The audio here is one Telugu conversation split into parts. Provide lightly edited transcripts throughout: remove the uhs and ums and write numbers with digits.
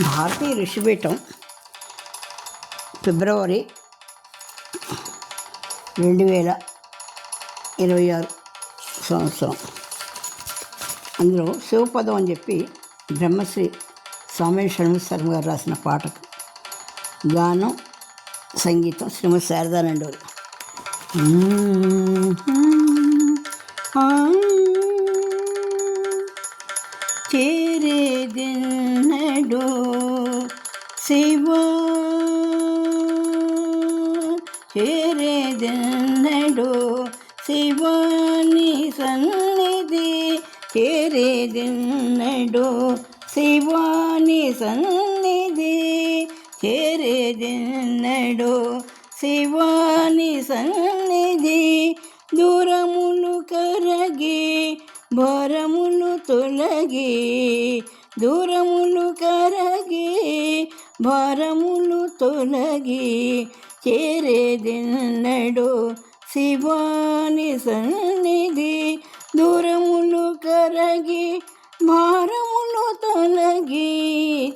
భారతీయ ఋషిపీఠం ఫిబ్రవరి 2026 సంవత్సరం. అందులో శివపదం అని చెప్పి బ్రహ్మశ్రీ స్వామి షణ్ముఖ గారు రాసిన పాటకు గానం సంగీతం శ్రీమతి శారదా నండూరి. చేరేదిన్నడు శివా, చేరేదిన్నడు శివాని సన్నిధి, చేరేదిన్నడు శివాని సన్నిధి, చేరేదిన్నడు శివాని సన్నిధి. దూరములు కరగి భారములు తొలగి, దూరములు కరగి భారములు తొలగి, చేరేదిన్నడు శివాని సన్నిధి. దూరములు కరగి భారములు తొలగి,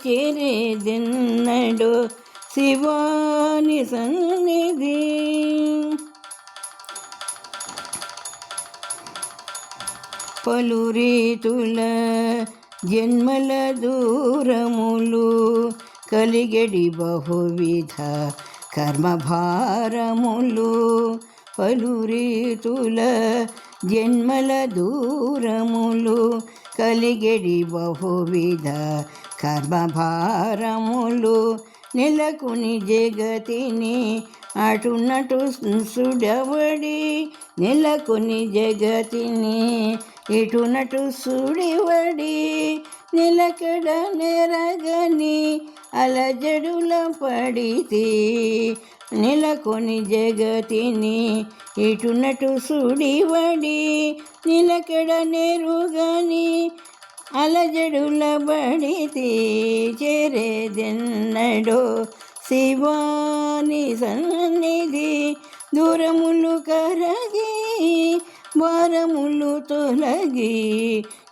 చేరేదిన్నడు శివాని సన్నిధి. పలు రీతుల జన్మల దూరములు కలిగడి బహువిధ కర్మభారములు, పలు రీతుల జన్మల దూరములు కలిగడి బహువిధ కర్మభారములు. నెలకుని జగతిని అటునటు సుడవడి, నెలకొని జగతిని ఇటునటు సుడివడి, నిలకడ నెరగని అలజడుల పడితే, నెలకొని జగతిని ఇటునటు సుడివడి, నిలకడ నెరుగని అలజడుల పడితే, చేరేదెన్నడో శివాని సన్నిధి. దూరములు కరగి భారములు తొలగి,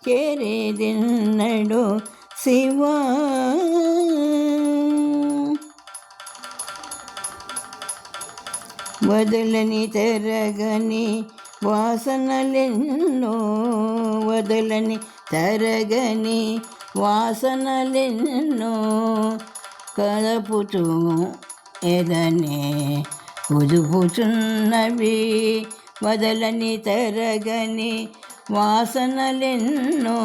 చేరేదెన్నడో శివా. వదలని తరగని వాసనలెన్నో, వదలని తరగని వాసనలెన్నో కలపుతూ ఎదనే కుదుపుచున్నవి, వదలని తరగని వాసనలెన్నో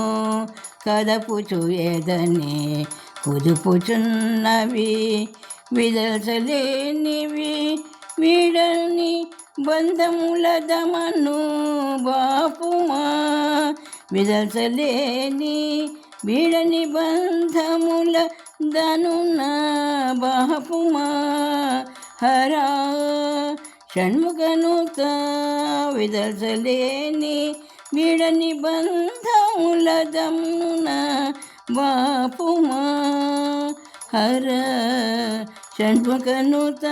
కదపుచు ఎదనే కుదుపుచున్నవి. విదల్చలేనివి వీడని బంధముల దమను బాపుమా, విదల్చలేని వీడని బంధముల దనున బాపుమా. హరా షణ్ముఖనుత విదల్చలేని వీడని బంధముల దమున బాపుమా. హర షణ్ముఖనుత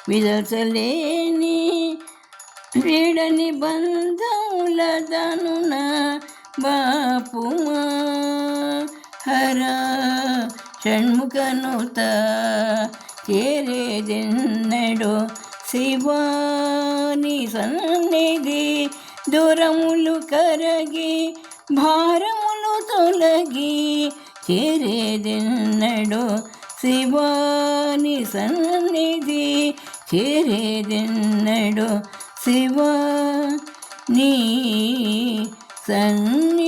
విదల్చలేని వీడని బంధముల దనున బాపుమా. హర షణ్ముఖనుత చేరేదెన్నడో శివాని సన్నిధి. దూరములు కరగి భారములు తొలగి, చేరేదెన్నడో శివాని సన్నిధి, చేరేదెన్నడో శివాని సన్నిధి.